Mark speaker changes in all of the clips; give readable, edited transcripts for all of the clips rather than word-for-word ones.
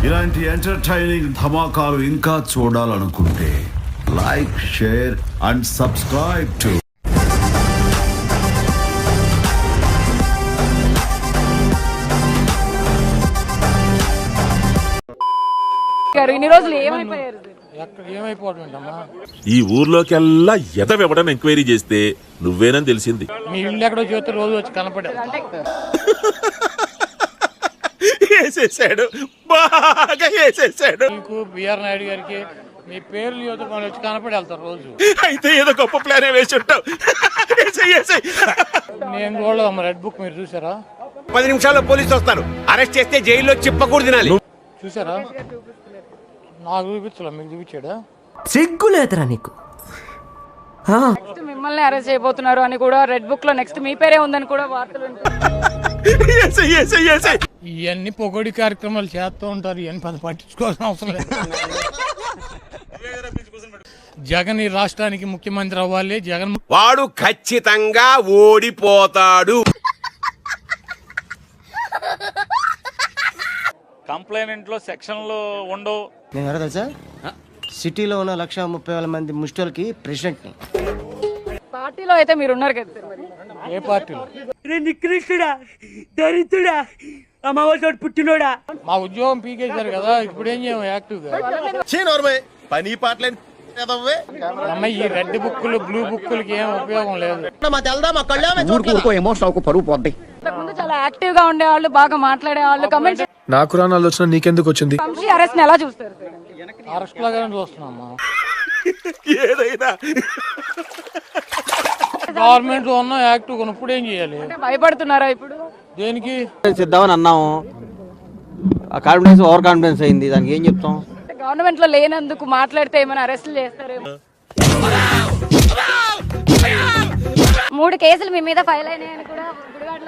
Speaker 1: ఇలాంటి ఎంటర్టైనింగ్ ధమాకాలు ఇంకా చూడాలనుకుంటే like, share and subscribe to
Speaker 2: ఇన్ని రోజులు ఏమైపోయారు?
Speaker 3: ఈ ఊర్లోకెల్లా ఎదవెవడం ఎంక్వైరీ చేస్తే నువ్వేనని తెలిసింది.
Speaker 4: మీ ఇల్లు ఎక్కడో చూస్తే రోజు వచ్చి కనపడే
Speaker 3: వేసేసాడు, బాగా వేసేసాడు.
Speaker 4: మీకు బిఆర్ నాయుడు గారికి మీ పేర్లు యువత మనం వచ్చి కనపడి వెళ్తారు రోజు.
Speaker 3: అయితే ఏదో గొప్ప ప్లాన్ వేసి ఉంటావు.
Speaker 4: నేను చూడలేదమ్మా రెడ్ బుక్, మీరు చూసారా?
Speaker 5: 10 నిమిషాల్లో పోలీసులు వస్తారు, అరెస్ట్ చేస్తే జైల్లో చిప్పకూడదు తినాలి.
Speaker 4: చూసారా? నాకు చూపించలే, మీకు చూపించాడా?
Speaker 6: సిగ్గులేదురా నీకు?
Speaker 2: మిమ్మల్ని అరెస్ట్ చేయబోతున్నారు అని కూడా రెడ్ బుక్ లో నెక్స్ట్ మీ పేరే ఉందని కూడా వార్తలు
Speaker 4: ఇవన్నీ పొగడి కార్యక్రమాలు చేస్తూ ఉంటారు, ఇవన్నీ పట్టించుకోవాల్సిన అవసరం లేదు. జగన్ ఈ రాష్ట్రానికి ముఖ్యమంత్రి అవ్వాలి. జగన్
Speaker 5: వాడు ఖచ్చితంగా ఓడిపోతాడు.
Speaker 7: కంప్లైంట్ లో సెక్షన్లు ఉండవు.
Speaker 6: నేను ఎవరో తెలుసా? సిటీలో ఉన్న 130,000 మంది ముష్టిలకి ప్రెసిడెంట్ ని.
Speaker 2: పార్టీలో అయితే మీరు ఉన్నారు కదా సార్, మరి
Speaker 4: ఏ పార్టీలో?
Speaker 6: నికృష్టుడా, దరిద్రుడా, అమావాస్య పుట్టినోడా.
Speaker 4: మా ఉద్యోగం పీకేశారు కదా, ఇప్పుడు ఏం చేయము యాక్టివ్ గా.
Speaker 5: పని పాటలేని
Speaker 4: అమ్మాయి ఈ రెడ్ బుక్కులు బ్లూ బుక్కులకి ఏం ఉపయోగం లేదు.
Speaker 2: ముందు చాలా యాక్టివ్ గా ఉండేవాళ్ళు, బాగా మాట్లాడేవాళ్ళు. కమెంట్స్
Speaker 8: నాకు రానాలు వచ్చిన నీకెందుకు వచ్చింది?
Speaker 2: వంశీ అరెస్ట్ ఎలా చూస్తారు సార్?
Speaker 4: అరెస్ట్ లాగానే చూస్తున్నామ్మా.
Speaker 3: ఏదైనా
Speaker 4: గవర్నమెంట్ ఉన్న యాక్టివ్ ఇప్పుడు ఏం చేయాలి?
Speaker 2: భయపడుతున్నారా ఇప్పుడు?
Speaker 4: దేనికి
Speaker 6: సిద్ధామని అన్నాము, కాన్ఫిడెన్స్ ఓవర్ కాన్ఫిడెన్స్ అయింది, దానికి ఏం చెప్తాం?
Speaker 2: గవర్నమెంట్ లో లేనందుకు మాట్లాడితే ఏమైనా అరెస్టులు చేస్తారేమో. 3 కేసులు మీ మీద ఫైల్ అయినాయని కూడా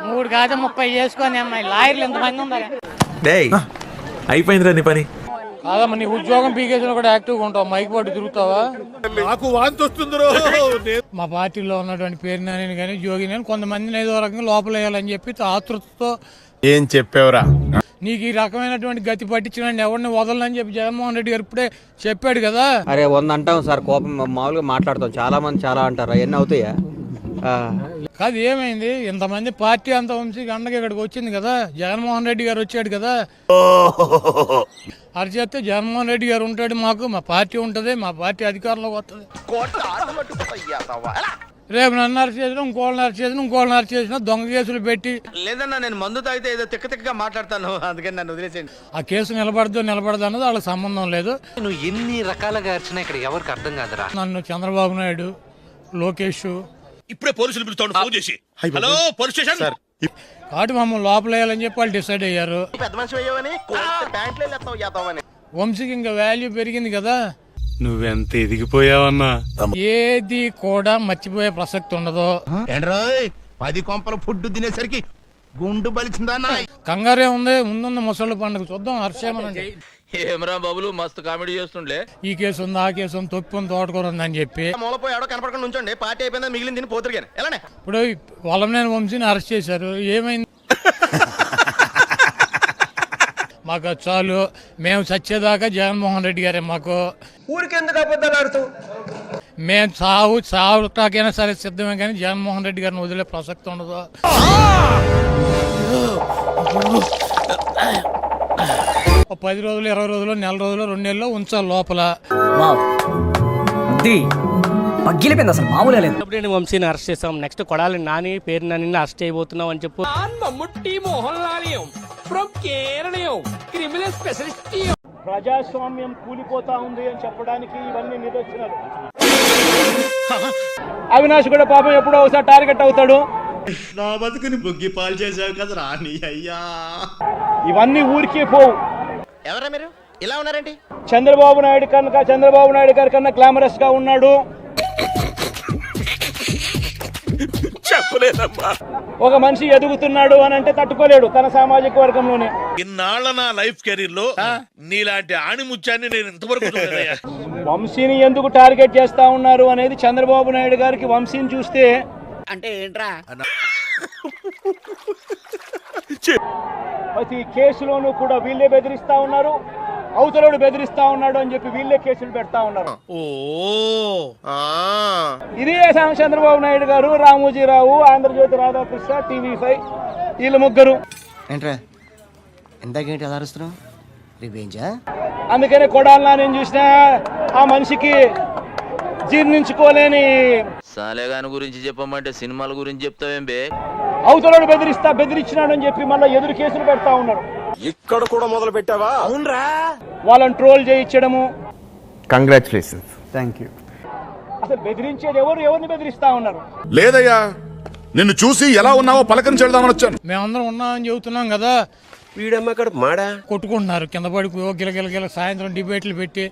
Speaker 4: 3 కాదు 30 చేసుకొని అమ్మాయి లాయర్లు ఎంతమంది ఉన్నారు?
Speaker 3: అయిపోయిందిరా నీ పని.
Speaker 4: కాదమ్మా, నీ ఉద్యోగం పీకేసిన కూడా యాక్టివ్గా ఉంటావు, మైక్ పట్టు తిరుగుతావా?
Speaker 3: నాకు వాంతి వస్తుంది.
Speaker 4: మా పార్టీలో ఉన్నటువంటి పేరు నాని కానీ జోగి నేను కొంతమందిని ఏదో రకంగా లోపల వేయాలని చెప్పి ఆతృతతో.
Speaker 5: ఏం చెప్పావురా?
Speaker 4: నీకు ఈ రకమైనటువంటి గతి పట్టించిన ఎవరిని వదలని చెప్పి జగన్మోహన్ రెడ్డి గారు ఇప్పుడే చెప్పాడు కదా.
Speaker 6: అరే 100 అంటాం సార్, కోపం మామూలుగా మాట్లాడతాం, చాలా మంది చాలా అంటారు, అవన్నీ అవుతాయా?
Speaker 4: కాదు ఏమైంది, ఇంతమంది పార్టీ అంత వంశీ గండకి ఇక్కడికి వచ్చింది కదా, జగన్మోహన్ రెడ్డి గారు వచ్చాడు కదా. అది చేస్తే జగన్మోహన్ రెడ్డి గారు ఉంటాడు, మాకు మా పార్టీ ఉంటుంది, మా పార్టీ అధికారంలోకి వస్తుంది. రేపు నన్ను అరెస్ట్ చేసిన, ఇంకోళ్ళని అరెస్ట్ చేసిన, ఇంకోళ్ళని అరెస్ట్ చేసిన, దొంగ కేసులు పెట్టి.
Speaker 5: లేదన్నా, నేను మందు తాగితే ఏదో తిక్కగా మాట్లాడతాను, అందుకని నన్ను వదిలేసేయండి.
Speaker 4: ఆ కేసు నిలబడదు అన్నది వాళ్ళకి సంబంధం లేదు.
Speaker 9: నువ్వు ఎన్ని రకాలుగా అర్చన ఇక్కడ ఎవరికి అర్థం కాదురా.
Speaker 4: నన్ను చంద్రబాబు నాయుడు, లోకేష్
Speaker 3: ఇప్పుడే పోలీసులు పిలుస్తాను ఫోన్ చేసి. Hello police station.
Speaker 4: కాబట్టి మమ్మల్ని లోపల వేయాలని చెప్పి వాళ్ళు డిసైడ్ అయ్యారు.
Speaker 5: పెద్ద మనిషి అయ్యావని
Speaker 4: వంశీకి ఇంకా వాల్యూ పెరిగింది కదా.
Speaker 7: నువ్వెంత ఎదిగిపోయావన్నా.
Speaker 4: ఏది కూడా మర్చిపోయే ప్రసక్తి ఉండదు.
Speaker 5: 10 కొంపలు ఫుడ్ తినేసరికి గుండు బలిచిందా?
Speaker 4: కంగారే ఉంది, ముందున్న ముసళ్ళ పండుగ చూద్దాం, హర్షేమనండి.
Speaker 7: ఏమరా బాబులు మస్తు కామెడీ చేస్తుండే.
Speaker 4: ఈ కేసు ఉంది, ఆ కేసు ఉంది, తొక్కుని తోటకూర ఉందని చెప్పి
Speaker 5: మూలపోయి ఎవడో కనపడకుండా ఉంచండి, పార్టీ అయిపోయిందా మిగిలింది తిని పోతురు కానీ ఎలానే.
Speaker 4: ఇప్పుడు వల్లభనేని వంశీని అరెస్ట్ చేశారు, ఏమైంది? మాకు చాలు, మేము చచ్చేదాకా జగన్మోహన్ రెడ్డి గారే మాకు.
Speaker 6: ఊరికెందుకు అబద్ధాలు ఆడుతూ?
Speaker 4: మేము చావుటాకైనా సరే సిద్ధమే, కానీ జగన్మోహన్ రెడ్డి గారిని వదిలే ప్రసక్తి ఉండదు. ఒక 10 రోజులు, 20 రోజులు, నెల రోజులు, 2 నెలలు ఉంచాలి లోపల.
Speaker 6: పగిలిపోయింది, అసలు మామూలుగా లేదు.
Speaker 10: వంశీని అరెస్ట్ చేసాం, నెక్స్ట్ కొడాలి నాని, పేరు నాని అరెస్ట్ చేయబోతున్నాం అని చెప్పు.
Speaker 4: ప్రజాస్వామ్యం కూలిపోతా ఉంది అని చెప్పడానికి ఇవన్నీ నిదర్శనాలు. అవినాష్ కూడా పాపం ఎప్పుడో ఒకసారి టార్గెట్ అవుతాడు.
Speaker 5: నా బతుకుని బుగ్గి పాలు చేసావు కదా రాని అయ్యా.
Speaker 4: ఇవన్నీ ఊరికే పోవు.
Speaker 5: ఎవరా మీరు ఇలా ఉన్నారేంటి?
Speaker 4: చంద్రబాబు నాయుడు గారి కన్నా గ్లామరస్ గా ఉన్నాడు.
Speaker 3: చెప్పలేదమ్మా.
Speaker 4: ఒక మనిషి ఎదుగుతున్నాడు అని అంటే తట్టుకోలేడు తన సామాజిక వర్గంలోనే.
Speaker 3: ఇన్నాళ్ళ నా లైఫ్ కెరీర్ లో నీలాంటి ఆణిముత్యాన్ని నేను ఇంతవరకు చూడలేదయ్యా.
Speaker 4: వంశీని ఎందుకు టార్గెట్ చేస్తా ఉన్నారు అనేది చంద్రబాబు నాయుడు గారికి వంశీని చూస్తే
Speaker 6: అంటే ఏంట్రా?
Speaker 4: ప్రతి కేసులోనూ కూడా వీళ్ళే బెదిరిస్తా ఉన్నారు. అవతలోడు బెదిరిస్తా ఉన్నాడు అని చెప్పి వీళ్ళే కేసులు పెడతా ఉన్నారు.
Speaker 3: ఓ
Speaker 4: ఇదే చంద్రబాబు నాయుడు గారు, రామోజీరావు, ఆంధ్రజ్యోతి రాధాకృష్ణ, TV5 వీళ్ళు ముగ్గురు.
Speaker 6: ఏంట్రా ఇందాకేంటి ఎలా అరుస్తున్నావు? రివేంజా?
Speaker 4: అందుకనే కొడాలి నేను చూసిన ఆ మనిషికి జీర్ణించుకోలేని
Speaker 7: సాలేగాని గురించి చెప్పమంటే సినిమాల గురించి చెప్తావేం బే?
Speaker 4: అవతలోడు బెదిరించినాడు అని చెప్పి మళ్ళీ ఎదురు కేసులు పెడతా ఉన్నారు.
Speaker 5: ఇక్కడ కూడా మొదలు పెట్టావా? అవునరా,
Speaker 4: వాళ్ళని ట్రోల్ చేయించడము.
Speaker 6: కంగ్రాచులేషన్స్. Thank you.
Speaker 4: అసలు బెదిరించేది ఎవరిని బెదిరిస్తా ఉన్నారు?
Speaker 1: లేదయ్యా, నిన్ను చూసి ఎలా ఉన్నావో పలకరించేద్దామని వచ్చాను.
Speaker 4: మేమందరం ఉన్నామని చెబుతున్నాం కదా,
Speaker 5: వీడమ్మ అక్కడ మాడా
Speaker 4: కొట్టుకుంటున్నారు కింద పడి గిలగిల సాయంత్రం డిబేట్లు పెట్టి.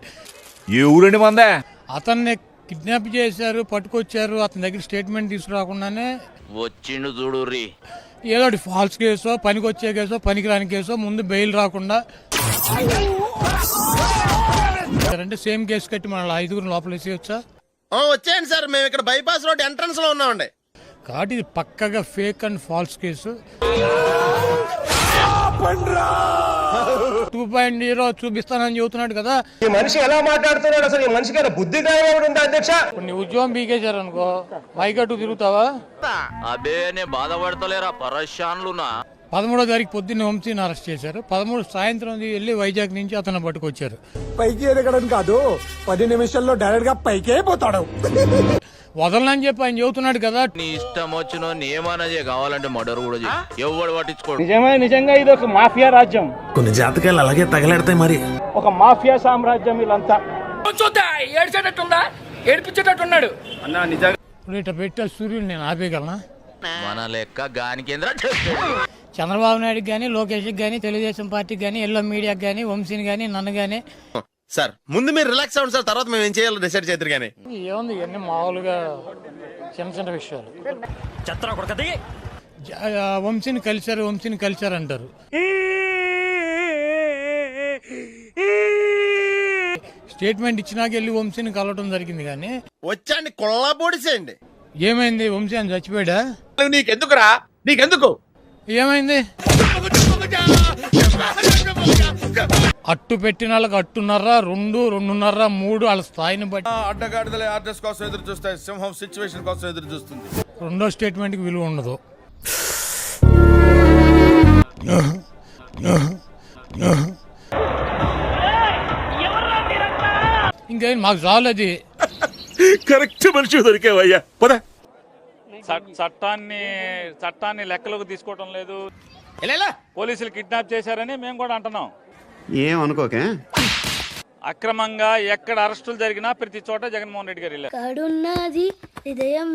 Speaker 1: ఏ ఊరండి మందే?
Speaker 4: అతన్ని కిడ్నాప్ చేశారు, పట్టుకొచ్చారు. అతని దగ్గర స్టేట్మెంట్ తీసుకురాకుండానే
Speaker 7: వచ్చిండు చూడుర్రి.
Speaker 4: ఏదో ఒకటి ఫాల్స్ కేసో, పనికొచ్చే కేసో, పనికిరాని కేసో, ముందు బెయిల్ రాకుండా అంటే సేమ్ కేసు కట్టి మన 5 లోపల వేసేయచ్చా?
Speaker 5: వచ్చేయండి సార్, మేము ఇక్కడ బైపాస్ రోడ్ ఎంట్రన్స్ లో ఉన్నామండి.
Speaker 4: కాబట్టి ఇది పక్కగా ఫేక్ అండ్ ఫాల్స్ కేసు. 2.0 చూపిస్తానని చెబుతున్నాడు కదా.
Speaker 5: ఈ మనిషి ఎలా మాట్లాడుతున్నాడు అసలు? ఈ మనిషికి బుద్ధి ఉందా అధ్యక్ష?
Speaker 4: ఇప్పుడు నీ ఉద్యోగం బీకేశారు అనుకో, మైకట్టు తిరుగుతావా?
Speaker 7: అబే నే బాధపడతలేరా పరశాన్లునా.
Speaker 4: 13వ తారీఖు పొద్దున్న వంశీని అరెస్ట్ చేశారు. 13 సాయంత్రం వెళ్ళి వైజాగ్ నుంచి అతను పట్టుకొచ్చారు.
Speaker 8: పైకి ఎదగడం కాదు, 10 నిమిషాల్లో డైరెక్ట్ గా పైకే పోతాడు.
Speaker 4: వదలనని చెప్పి ఆయన చెబుతున్నాడు కదా.
Speaker 7: నీ ఇష్టం వచ్చిన ఏమన్నా కావాలంటే మర్డర్ కూడా ఎవడు పట్టించుకోడు.
Speaker 4: నిజంగా ఇది ఒక మాఫియా రాజ్యం.
Speaker 5: కొన్ని జాతకాలు అలాగే తగలెడతాయి మరి.
Speaker 4: ఒక మాఫియా సామ్రాజ్యం వీళ్ళంతా.
Speaker 2: ఏడ్చేటట్టుందా? ఏడిపించేటట్టున్నాడు.
Speaker 4: ఇప్పుడు ఇట్లా పెట్టే సూర్యుడు నేను ఆపేయగలనా?
Speaker 7: మన లెక్క గాని కేంద్ర
Speaker 4: చంద్రబాబు నాయుడుకి కానీ, లోకేష్కి కానీ, తెలుగుదేశం పార్టీకి కానీ, ఎల్లో మీడియాకి కానీ, వంశీని కానీ, నన్ను కానీ.
Speaker 5: సార్ ముందు మీరు రిలాక్స్ అవ్వండి సార్, తర్వాత మేము ఏం చేయాలో డిసైడ్ చేద్దరు కానీ.
Speaker 4: ఏముంది, ఇవన్నీ మామూలుగా చిన్న విషయాలు. వంశీని కలిశారు అంటారు. స్టేట్మెంట్ ఇచ్చినాక వెళ్ళి వంశీని కలవటం జరిగింది. కానీ
Speaker 5: వచ్చండి కొల్లా పొడిసేయండి.
Speaker 4: ఏమైంది? వంశీ అని చచ్చిపోయాడా?
Speaker 3: నీకెందుకురా? నీకెందుకు?
Speaker 4: ఏమైంది? అట్టు పెట్టిన వాళ్ళకి 8.5, 2.5, 3 వాళ్ళ స్థాయిని బట్టి.
Speaker 3: అడ్డగాడిదలే ఆర్డర్స్ కోసం ఎదురు చూస్తాయి, సింహం సిచ్యువేషన్ కోసం ఎదురు చూస్తుంది.
Speaker 4: రెండో స్టేట్మెంట్కి విలువ ఉండదు. ఇంకా మాకు చాలది.
Speaker 3: కరెక్ట్ మనిషి దొరికేవయ్యా. పద.
Speaker 7: చట్టాన్ని లెక్కలోకి తీసుకోవటం లేదు. పోలీసులు కిడ్నాప్ చేశారని మేము కూడా అంటున్నాం.
Speaker 6: ఏమనుకోకే.
Speaker 7: అక్రమంగా ఎక్కడ అరెస్టులు జరిగినా ప్రతి చోట జగన్మోహన్ రెడ్డి గారు వెళ్ళారు.
Speaker 2: హృదయం